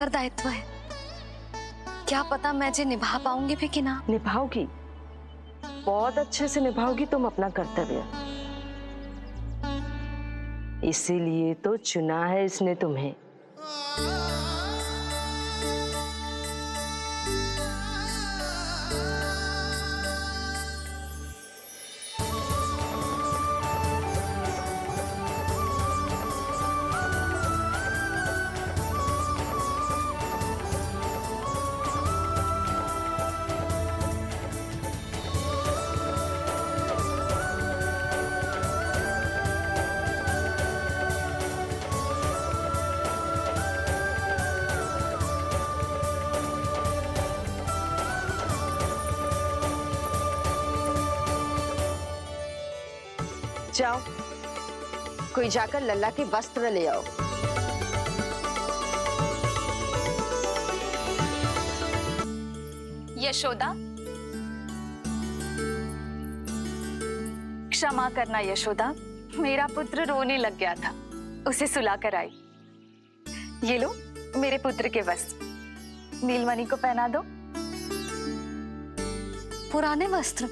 दायित्व है, क्या पता मैं जे निभा पाऊंगी भी कि ना। निभाओगी, बहुत अच्छे से निभाओगी तुम अपना कर्तव्य। इसीलिए तो चुना है इसने तुम्हें। जाओ, कोई जाकर लल्ला के वस्त्र ले आओ। यशोदा, क्षमा करना यशोदा, मेरा पुत्र रोने लग गया था, उसे सुला कर आई। ये लो मेरे पुत्र के वस्त्र, नीलमणि को पहना दो। पुराने वस्त्र?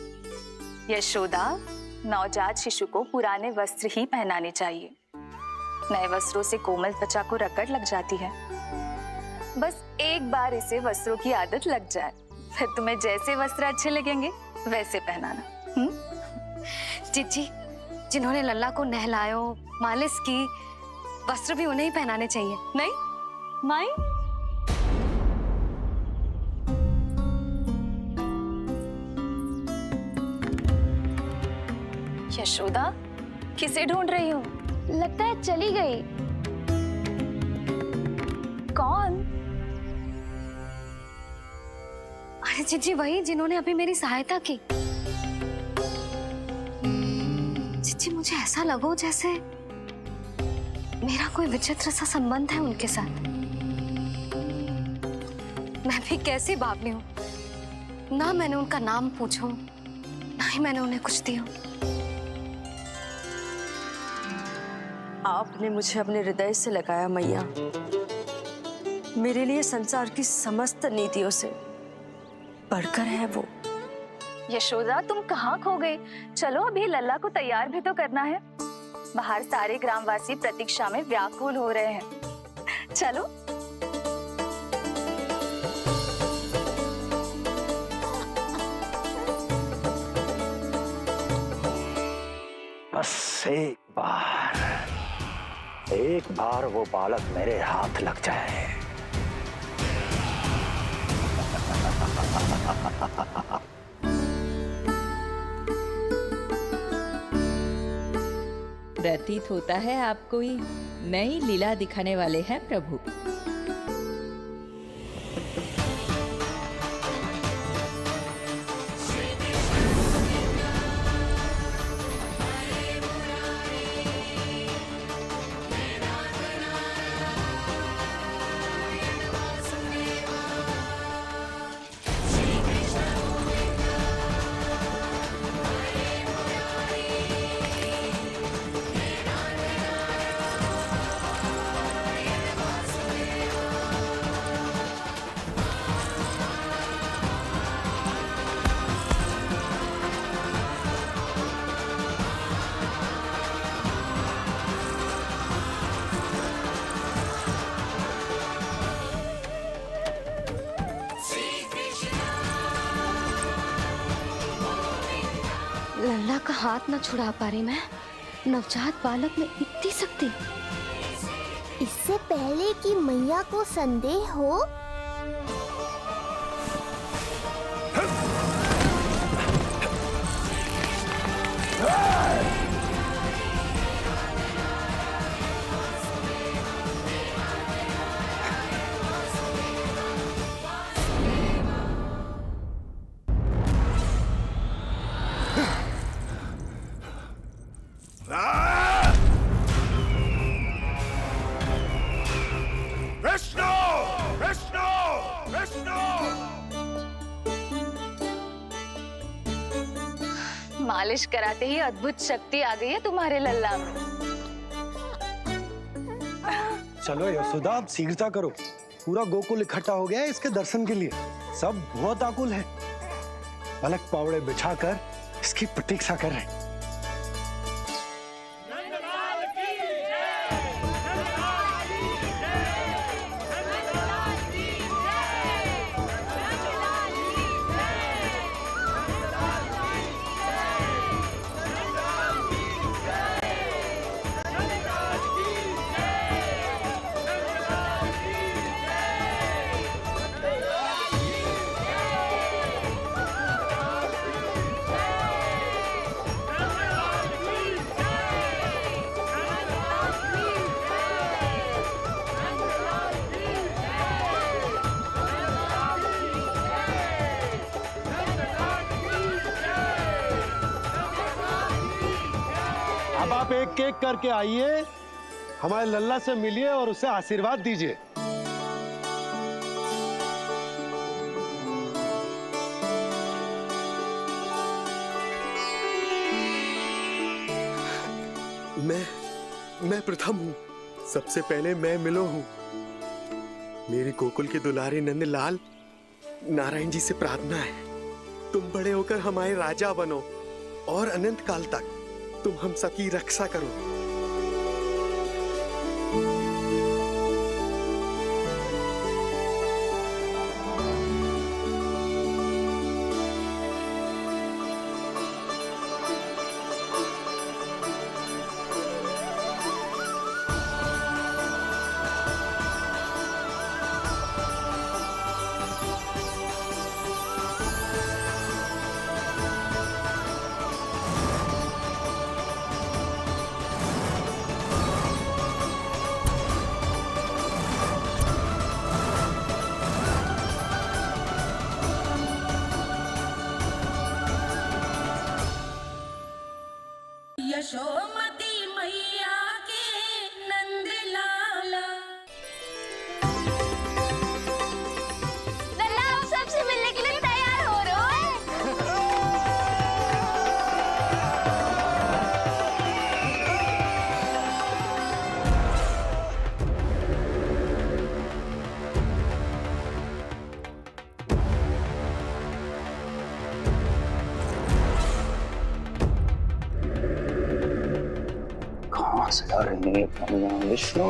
यशोदा, नवजात शिशु को पुराने वस्त्र ही पहनाने चाहिए। नए वस्त्रों से कोमल त्वचा को रगड़ लग जाती है। बस एक बार इसे वस्त्रों की आदत लग जाए, फिर तुम्हें जैसे वस्त्र अच्छे लगेंगे वैसे पहनाना। जीजी, जिन्होंने लल्ला को नहलायो, मालिश की, वस्त्र भी उन्हें ही पहनाने चाहिए, नहीं माई? यशोदा, किसे ढूंढ रही हो? लगता है चली गई। कौन? अरे जीजी, वही जिन्होंने अभी मेरी सहायता की। जीजी, मुझे ऐसा लगो जैसे मेरा कोई विचित्र सा संबंध है उनके साथ। मैं भी कैसी बावली हूँ, ना मैंने उनका नाम पूछो, ना ही मैंने उन्हें कुछ दिया। आपने मुझे अपने हृदय से लगाया मैया। मेरे लिए संसार की समस्त नीतियों से बढ़कर है वो। यशोदा, तुम कहाँ खो गई? चलो अभी लल्ला को तैयार भी तो करना है। बाहर सारे ग्रामवासी प्रतीक्षा में व्याकुल हो रहे हैं। चलो। बस एक बार वो बालक मेरे हाथ लग जाए। प्रतीत होता है आप कोई नई लीला दिखाने वाले हैं प्रभु। लल्ला का हाथ न छुड़ा पा रही मैं। नवजात बालक में इतनी शक्ति। इससे पहले कि मैया को संदेह हो, मालिश कराते ही अद्भुत शक्ति आ गई है तुम्हारे लल्ला में। चलो यशोदा, आप शीघ्रता करो, पूरा गोकुल इकट्ठा हो गया है इसके दर्शन के लिए। सब बहुत आकुल है, पलक पावड़े बिछाकर इसकी प्रतीक्षा कर रहे हैं। अब आप एक एक करके आइए, हमारे लल्ला से मिलिए और उसे आशीर्वाद दीजिए। मैं प्रथम हूँ। सबसे पहले मैं मिलो हूँ। मेरी गोकुल के दुलारे नंदलाल, नारायण जी से प्रार्थना है, तुम बड़े होकर हमारे राजा बनो और अनंत काल तक तुम हम सबकी रक्षा करो। यशोमती मैया के नंद लाला। लल्ला आप सबसे मिलने के लिए तैयार हो रहे हो? कहाँ से आ रही है भगवान विष्णु?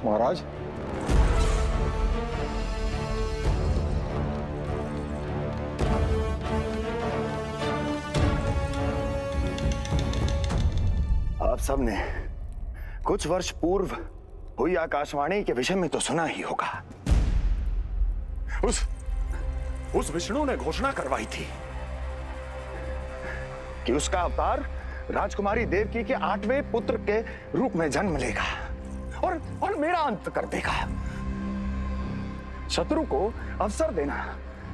महाराज, आप सबने कुछ वर्ष पूर्व हुई आकाशवाणी के विषय में तो सुना ही होगा। उस विष्णु ने घोषणा करवाई थी कि उसका अवतार राजकुमारी देवकी के 8वें पुत्र के रूप में जन्म लेगा और मेरा अंत कर देगा। शत्रु को अवसर देना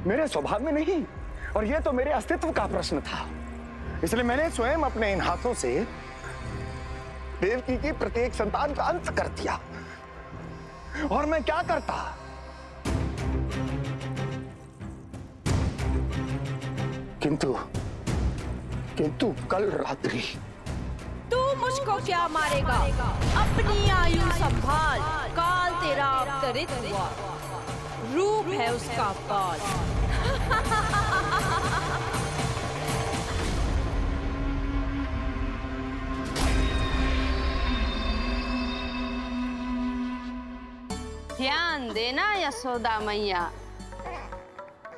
मेरे स्वभाव में नहीं, और यह तो मेरे अस्तित्व का प्रश्न था। इसलिए मैंने स्वयं अपने इन हाथों से देवकी की प्रत्येक संतान का अंत कर दिया। और मैं क्या करता? किंतु कल रात्रि तू मुझको क्या मारेगा? अपनी आयु संभाल, काल तेरा अवतरित हुआ, रूप है उसका काल। ध्यान देना यशोदा मैया,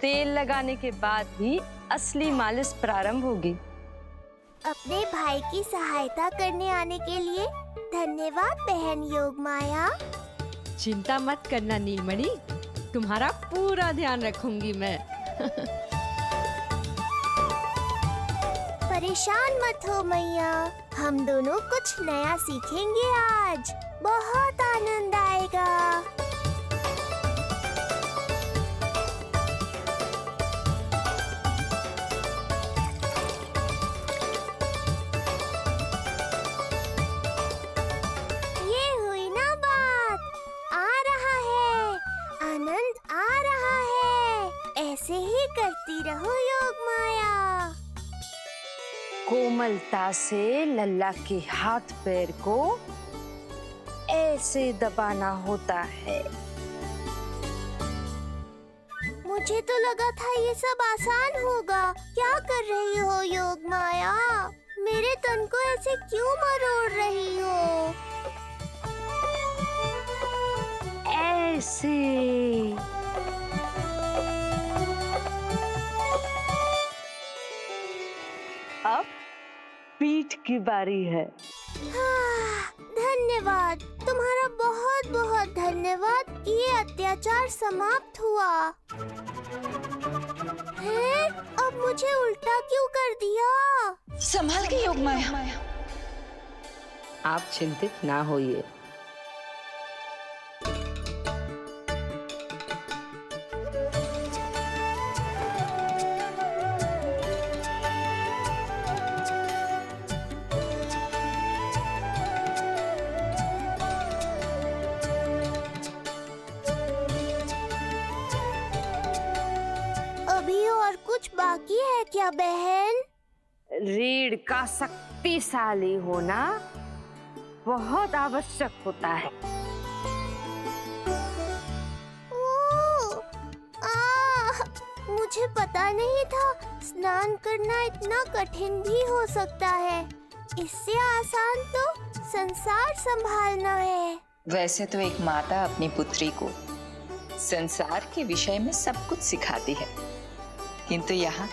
तेल लगाने के बाद ही असली मालिश प्रारंभ होगी। अपने भाई की सहायता करने आने के लिए धन्यवाद बहन योगमाया। चिंता मत करना नीलमणि, तुम्हारा पूरा ध्यान रखूंगी मैं। परेशान मत हो मैया, हम दोनों कुछ नया सीखेंगे आज। बहुत आनंद आएगा। ये हुई ना बात, आ रहा है, आनंद आ रहा है। ऐसे ही करती रहो योगमाया। कोमलता से लल्ला के हाथ पैर को ऐसे दबाना होता है। मुझे तो लगा था ये सब आसान होगा। क्या कर रही हो योग माया? मेरे तन को ऐसे क्यों मरोड़ रही हो? ऐसे। अब पीठ की बारी है। धन्यवाद, तुम्हारा बहुत बहुत धन्यवाद। ये अत्याचार समाप्त हुआ है। अब मुझे उल्टा क्यों कर दिया? संभाल के योग माया। आप चिंतित ना होइए। अभी और कुछ बाकी है क्या बहन? रीढ़ का शक्तिशाली होना बहुत आवश्यक होता है। मुझे पता नहीं था स्नान करना इतना कठिन भी हो सकता है। इससे आसान तो संसार संभालना है। वैसे तो एक माता अपनी पुत्री को संसार के विषय में सब कुछ सिखाती है, किंतु यहाँ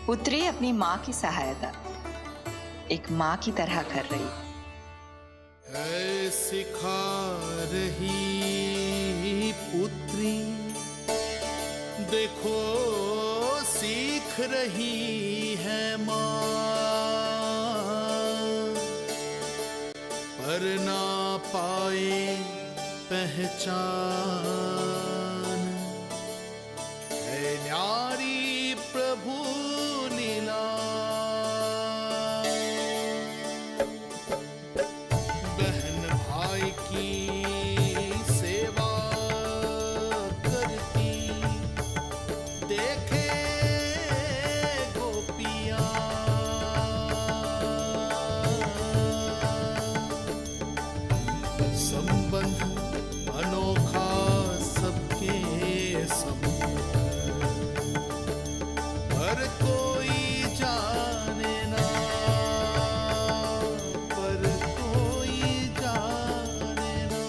पुत्री अपनी माँ की सहायता एक माँ की तरह कर रही है। सिखा रही पुत्री, देखो सीख रही है माँ, पर ना पाए पहचान है न्यारी प्रभु लीला। बहन भाई की सेवा करती देखे गोपियाँ, संबंध अनोखा सबके सब, पर कोई जाने ना, पर कोई जाने ना।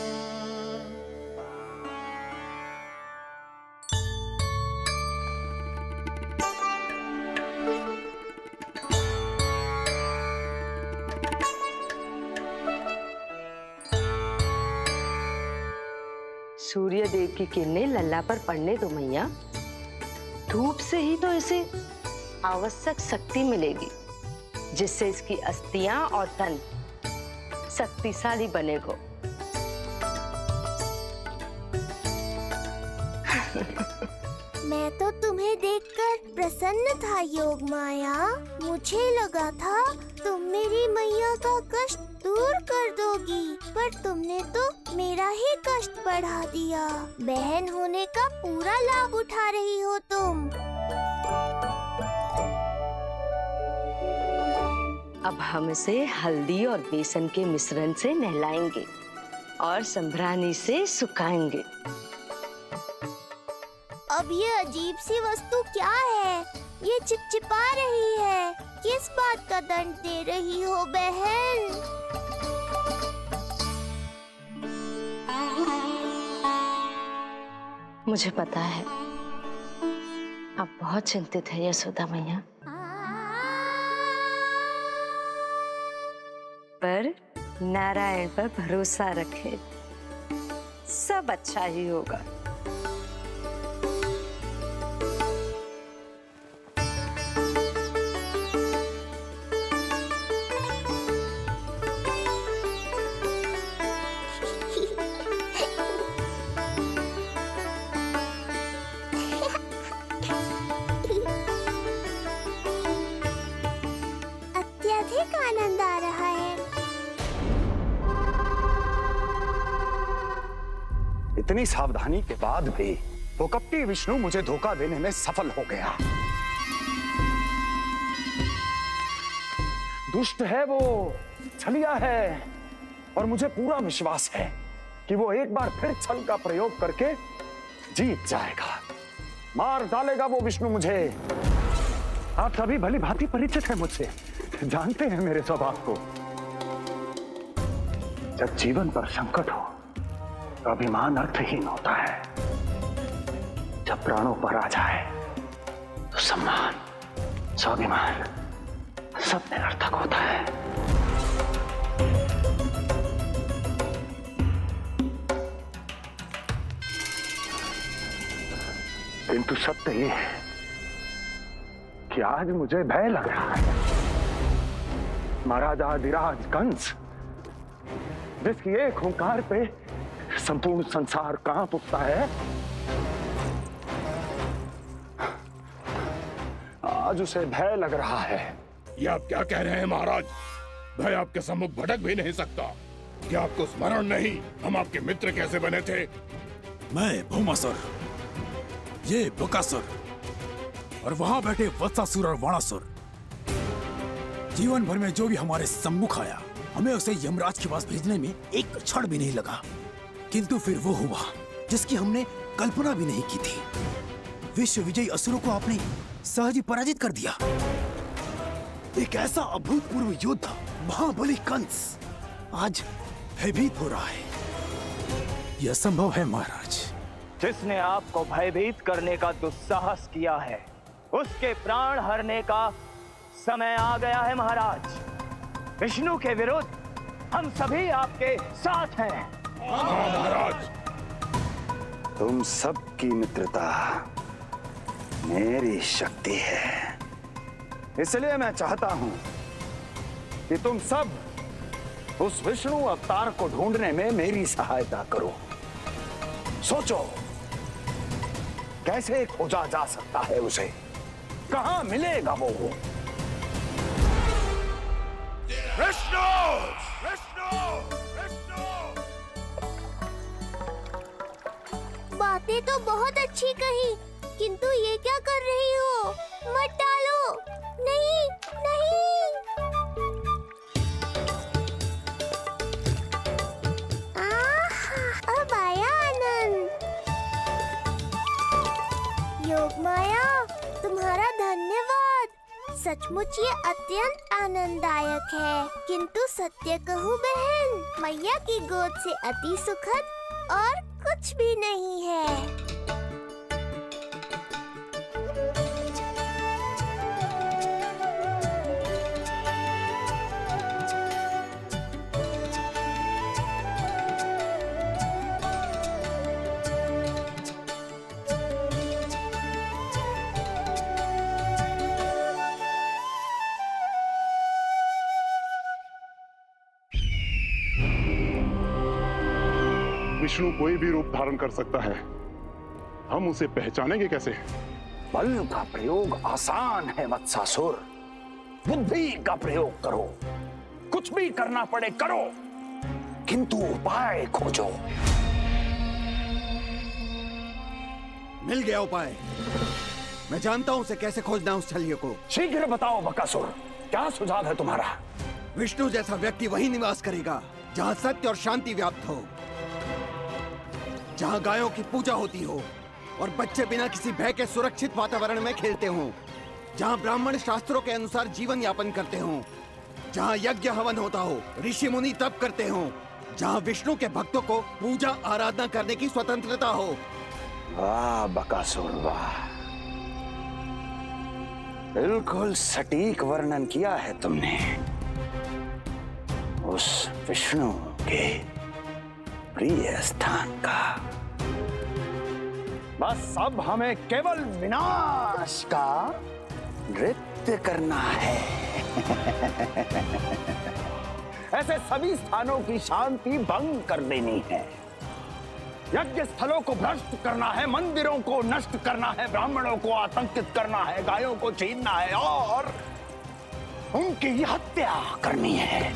सूर्य देव की किरणें लल्ला पर पड़ने दो मैया। धूप से ही तो इसे आवश्यक शक्ति मिलेगी, जिससे इसकी अस्थियां और तन शक्तिशाली बनेगा। मैं तो तुम्हें देखकर प्रसन्न था योग माया। मुझे लगा था तुम मेरी मैया का कष्ट दूर कर दोगी, पर तुमने तो मेरा ही कष्ट बढ़ा दिया। बहन होने का पूरा लाभ उठा रही हो तुम। अब हम इसे हल्दी और बेसन के मिश्रण से नहलाएंगे और संभरानी से सुखाएंगे। अब ये अजीब सी वस्तु क्या है? ये चिपचिपा रही है। किस बात का दंड दे रही हो बहन? मुझे पता है आप बहुत चिंतित है यशोदा मैया, पर नारायण पर भरोसा रखें, सब अच्छा ही होगा। अत्यधिक आनंद आ रहा है। इतनी सावधानी के बाद भी वो कपटी विष्णु मुझे धोखा देने में सफल हो गया। दुष्ट है वो, छलिया है, और मुझे पूरा विश्वास है कि वो एक बार फिर छल का प्रयोग करके जीत जाएगा, मार डालेगा वो विष्णु मुझे। आप सभी भली भांति परिचित हैं मुझसे, जानते हैं मेरे स्वभाव को। जब जीवन पर संकट हो तो अभिमान अर्थहीन होता है, जब प्राणों पर आ जाए तो सम्मान, स्वाभिमान सब निरर्थक होता है। किंतु सत्य ये है कि आज मुझे भय लग रहा है। महाराजा अधिराज कंस, जिसकी एक हुंकार पे संपूर्ण संसार कांप उठता है, आज उसे भय लग रहा है। ये आप क्या कह रहे हैं महाराज? भय आपके सम्मुख भटक भी नहीं सकता। क्या आपको स्मरण नहीं हम आपके मित्र कैसे बने थे? मैं भौमासुर, ये बकासुर और वहां बैठे वत्सासुर और वाणासुर। जीवन भर में जो भी हमारे सम्मुख आया, हमें उसे यमराज के पास भेजने में एक क्षण भी नहीं लगा। किंतु फिर वो हुआ जिसकी हमने कल्पना भी नहीं की थी। विश्व विजयी असुरों को आपने सहज ही पराजित कर दिया। एक ऐसा अभूतपूर्व योद्धा महाबली कंस आज भयभीत हो रहा है। यह संभव है महाराज। जिसने आपको भयभीत करने का दुस्साहस किया है, उसके प्राण हरने का समय आ गया है महाराज। विष्णु के विरुद्ध हम सभी आपके साथ हैं। महाराज, तुम सबकी मित्रता मेरी शक्ति है, इसलिए मैं चाहता हूं कि तुम सब उस विष्णु अवतार को ढूंढने में मेरी सहायता करो। सोचो कैसे खोजा जा सकता है उसे, कहां मिलेगा वो? विष्णु! विष्णु! विष्णु! बातें तो बहुत अच्छी कही, किंतु ये क्या कर रही हो? मत डालो। नहीं, नहीं। आहा, अब आया आनंद। योग माया, तुम्हारा धन्यवाद। सचमुच ये अत्यंत आनंददायक है। किंतु सत्य कहूँ बहन, मैया की गोद से अति सुखद और कुछ भी नहीं है। विष्णु कोई भी रूप धारण कर सकता है, हम उसे पहचानेंगे कैसे? बल का प्रयोग आसान है वत्सासुर, बुद्धि का प्रयोग करो। कुछ भी करना पड़े करो, किंतु उपाय खोजो। मिल गया उपाय। मैं जानता हूं उसे कैसे खोजना उस छलिए को। शीघ्र बताओ बकासुर, क्या सुझाव है तुम्हारा? विष्णु जैसा व्यक्ति वहीं निवास करेगा जहां सत्य और शांति व्याप्त हो, जहां गायों की पूजा होती हो और बच्चे बिना किसी भय के सुरक्षित वातावरण में खेलते हों, जहां ब्राह्मण शास्त्रों के अनुसार जीवन यापन करते हों, जहां यज्ञ हवन होता हो, ऋषि मुनि तप करते हों, जहां विष्णु के भक्तों को पूजा आराधना करने की स्वतंत्रता हो। वाह बकासुर वाह, बिल्कुल सटीक वर्णन किया है तुमने उस विष्णु के प्रिय स्थान का। बस अब हमें केवल विनाश का नृत्य करना है। ऐसे सभी स्थानों की शांति भंग कर देनी है, यज्ञ स्थलों को भ्रष्ट करना है, मंदिरों को नष्ट करना है, ब्राह्मणों को आतंकित करना है, गायों को छीनना है और उनकी हत्या करनी है।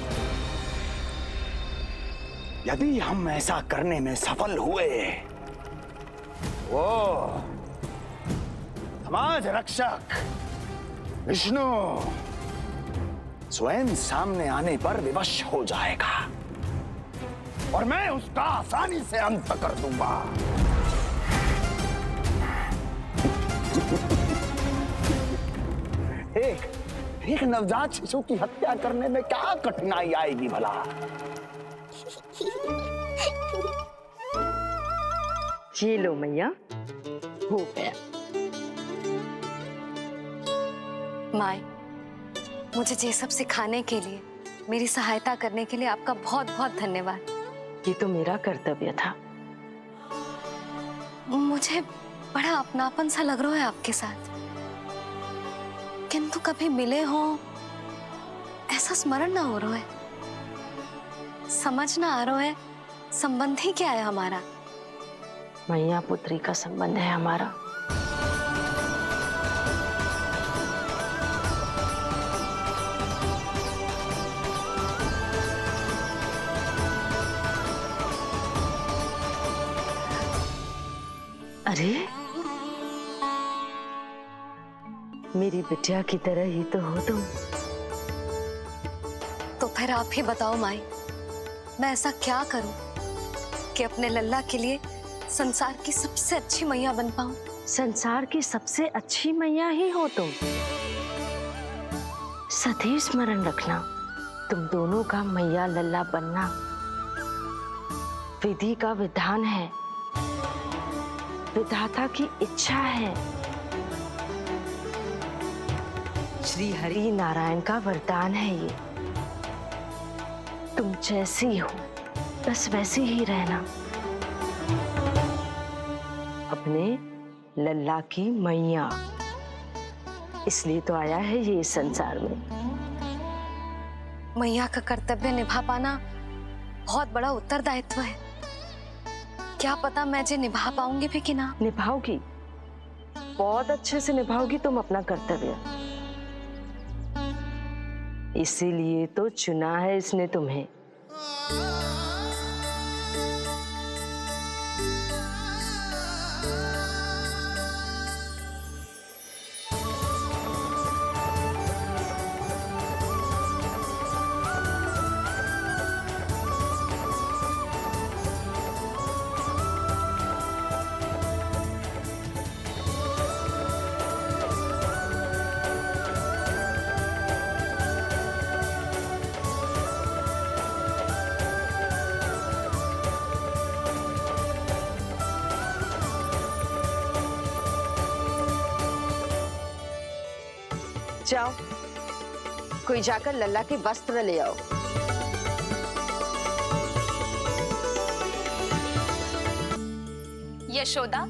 यदि हम ऐसा करने में सफल हुए, वो समाज रक्षक विष्णु स्वयं सामने आने पर विवश हो जाएगा और मैं उसका आसानी से अंत कर दूंगा। एक नवजात शिशु की हत्या करने में क्या कठिनाई आएगी भला? ये लो मैया, हो गया। माई, मुझे ये सब सिखाने के लिए, मेरी सहायता करने के लिए आपका बहुत बहुत धन्यवाद। ये तो मेरा कर्तव्य था। मुझे बड़ा अपनापन सा लग रहा है आपके साथ, किंतु कभी मिले हो ऐसा स्मरण ना हो रहा है। समझ ना आ रहा है संबंध ही क्या है हमारा। मैया पुत्री का संबंध है हमारा। अरे, मेरी बिटिया की तरह ही तो हो तुम। तो फिर आप ही बताओ माई, मैं ऐसा क्या करूं कि अपने लल्ला के लिए संसार की सबसे अच्छी मैया बन पाऊं? संसार की सबसे अच्छी मैया ही हो तुम। सदैव स्मरण रखना, तुम दोनों का मैया लल्ला बनना विधि का विधान है, विधाता की इच्छा है, श्री हरि नारायण का वरदान है। ये तुम जैसी हो बस वैसी ही रहना, अपने लल्ला की मैया। इसलिए तो आया है ये इस संसार में। मैया का कर्तव्य निभा पाना बहुत बड़ा उत्तरदायित्व है। क्या पता मैं जे निभा पाऊंगी भी कि ना। निभाओगी, बहुत अच्छे से निभाओगी तुम अपना कर्तव्य। इसीलिए तो चुना है इसने तुम्हें। जाओ, कोई जाकर लल्ला के वस्त्र ले आओ। यशोदा,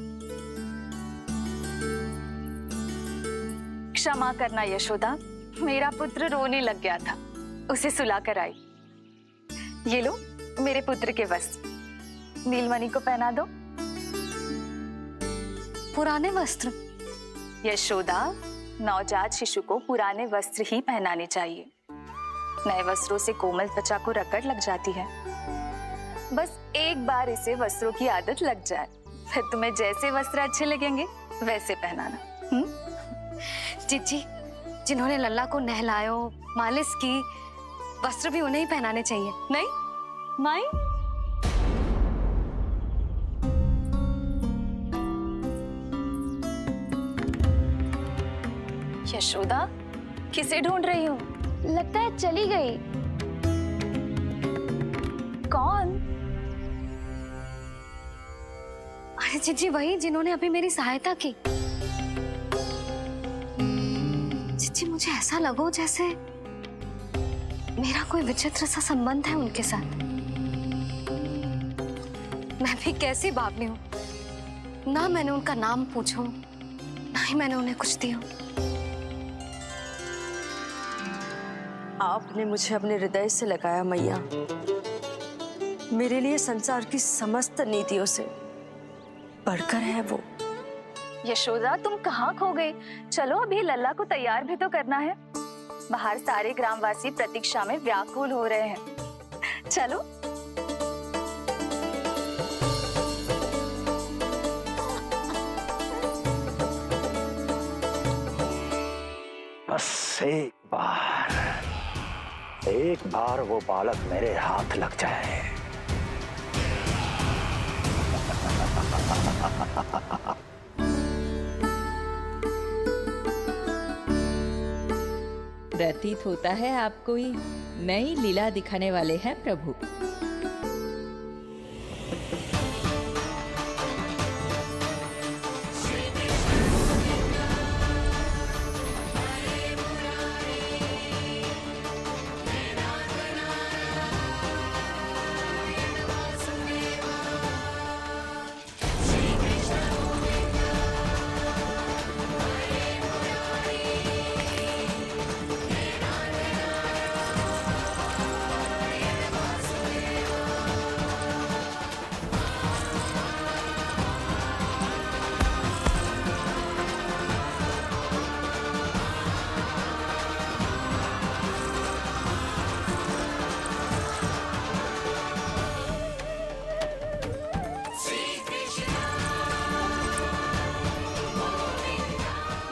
क्षमा करना यशोदा, मेरा पुत्र रोने लग गया था, उसे सुलाकर आई। ये लो मेरे पुत्र के वस्त्र, नीलमणि को पहना दो। पुराने वस्त्र? यशोदा, नवजात शिशु को पुराने वस्त्र ही पहनाने चाहिए। नए वस्त्रों से कोमल त्वचा को रगड़ लग जाती है। बस एक बार इसे वस्त्रों की आदत लग जाए, फिर तुम्हें जैसे वस्त्र अच्छे लगेंगे वैसे पहनाना। जीजी, जिन्होंने लल्ला को नहलायो, मालिश की, वस्त्र भी उन्हें ही पहनाने चाहिए, नहीं माई? यशोदा, किसे ढूंढ रही हो? लगता है चली गई। कौन? अरे जीजी, वही जिन्होंने अभी मेरी सहायता की। जीजी, मुझे ऐसा लगो जैसे मेरा कोई विचित्र सा संबंध है उनके साथ। मैं भी कैसी बावली हूँ, ना मैंने उनका नाम पूछा, ना ही मैंने उन्हें कुछ दिया। आपने मुझे अपने हृदय से लगाया मैया। मेरे लिए संसार की समस्त नीतियों से बढ़कर है वो। यशोदा, तुम कहाँ खो गई? चलो अभी लल्ला को तैयार भी तो करना है। बाहर सारे ग्रामवासी प्रतीक्षा में व्याकुल हो रहे हैं। चलो। बस एक बार वो बालक मेरे हाथ लग जाए, प्रतीत होता है आप कोई नई लीला दिखाने वाले हैं प्रभु।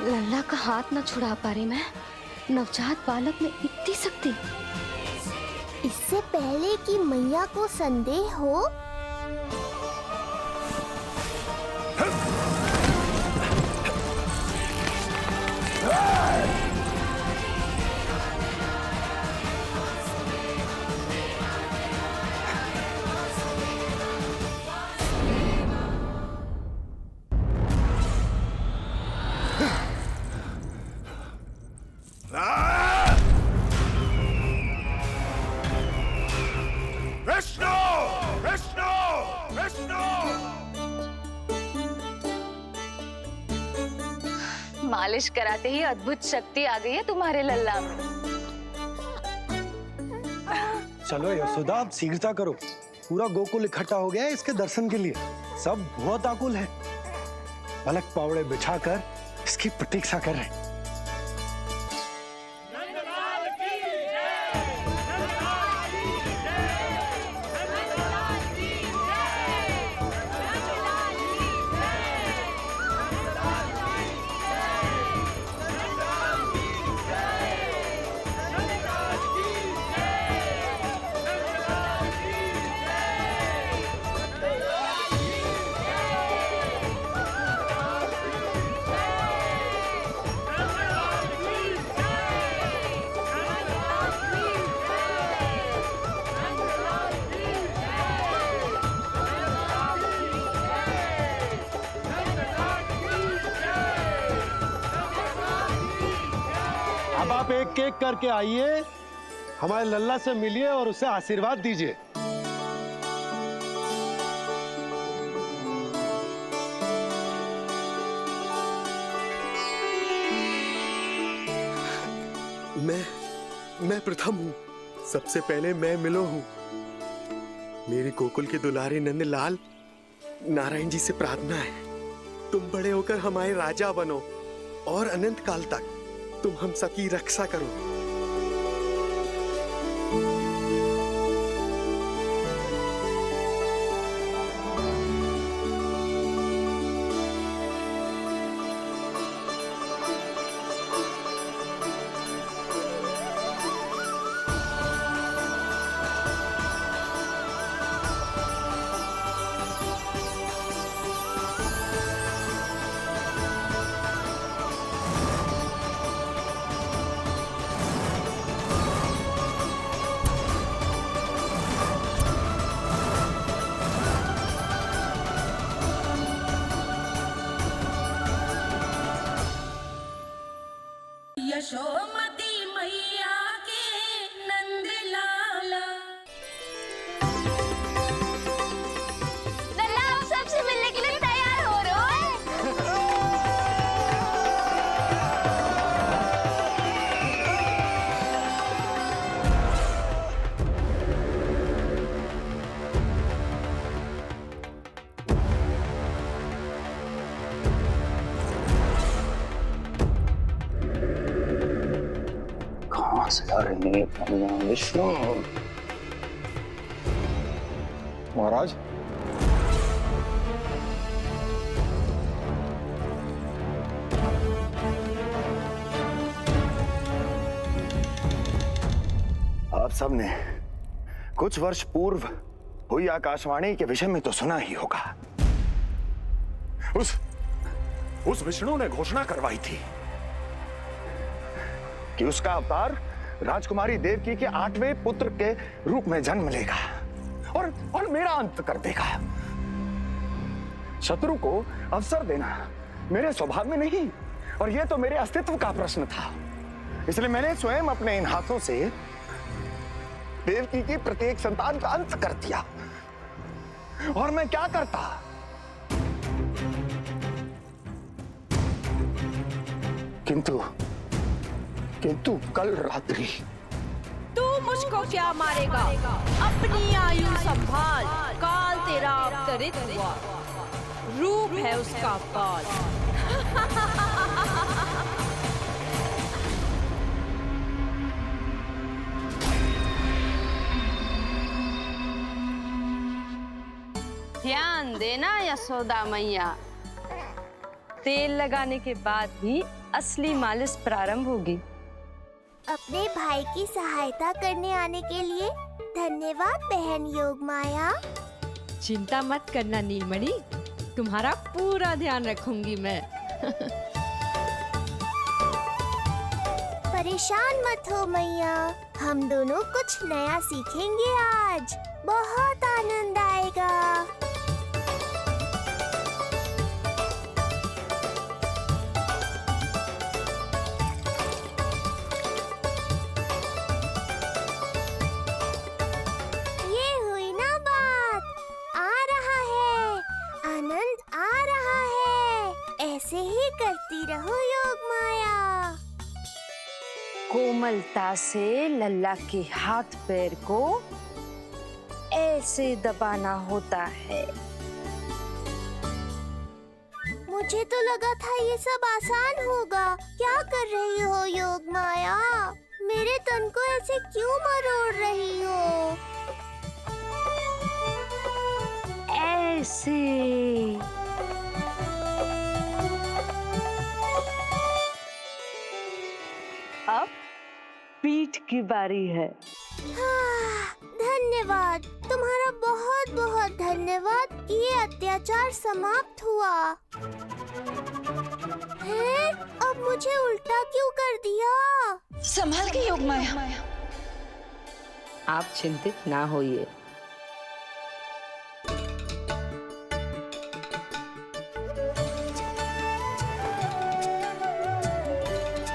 लल्ला का हाथ न छुड़ा पा रही मैं। नवजात बालक में इतनी शक्ति। इससे पहले कि मैया को संदेह हो, विष्णु विष्णु विष्णु। मालिश कराते ही अद्भुत शक्ति आ गई है तुम्हारे लल्ला में। चलो यशोदा, आप शीघ्रता करो। पूरा गोकुल इकट्ठा हो गया है इसके दर्शन के लिए। सब बहुत आकुल है। बालक पावड़े बिछाकर इसकी प्रतीक्षा कर रहे हैं। अब आप एक एक करके आइए, हमारे लल्ला से मिलिए और उसे आशीर्वाद दीजिए। मैं प्रथम हूँ। सबसे पहले मैं मिलो हूँ। मेरी गोकुल के दुलारे नंद लाल, नारायण जी से प्रार्थना है, तुम बड़े होकर हमारे राजा बनो और अनंत काल तक तुम हम सबकी रक्षा करो। यशोमती मैया के नंद लाला। लल्ला आप सबसे मिलने के लिए तैयार हो रहे हो? कहाँ से आ रही है भगवान विष्णु? महाराज, आप सबने कुछ वर्ष पूर्व हुई आकाशवाणी के विषय में तो सुना ही होगा। उस विष्णु ने घोषणा करवाई थी कि उसका अवतार राजकुमारी देवकी के 8वें पुत्र के रूप में जन्म लेगा और मेरा अंत कर देगा। शत्रु को अवसर देना मेरे स्वभाव में नहीं, और यह तो मेरे अस्तित्व का प्रश्न था। इसलिए मैंने स्वयं अपने इन हाथों से देवकी की प्रत्येक संतान का अंत कर दिया। और मैं क्या करता? किंतु कल रात्रि तू मुझको क्या मारेगा? अपनी आयु संभाल, काल तेरा अवतरित हुआ, रूप है उसका काल। ध्यान देना यशोदा मैया, तेल लगाने के बाद ही असली मालिश प्रारंभ होगी। अपने भाई की सहायता करने आने के लिए धन्यवाद बहन योगमाया। चिंता मत करना नीलमणि, तुम्हारा पूरा ध्यान रखूंगी मैं। परेशान मत हो मैया, हम दोनों कुछ नया सीखेंगे आज। बहुत आनंद आएगा। ये हुई ना बात, आ रहा है, आनंद आ रहा है। ऐसे ही करती रहो योगमाया। कोमलता से लल्ला के हाथ पैर को ऐसे दबाना होता है। मुझे तो लगा था ये सब आसान होगा। क्या कर रही हो योगमाया? मेरे तन को ऐसे क्यों मरोड़ रही हो? ऐसे अब पीठ की बारी है। हाँ, धन्यवाद, तुम्हारा बहुत बहुत धन्यवाद। ये अत्याचार समाप्त हुआ है। अब मुझे उल्टा क्यों कर दिया? संभाल के योगमाया। आप चिंतित ना होइए,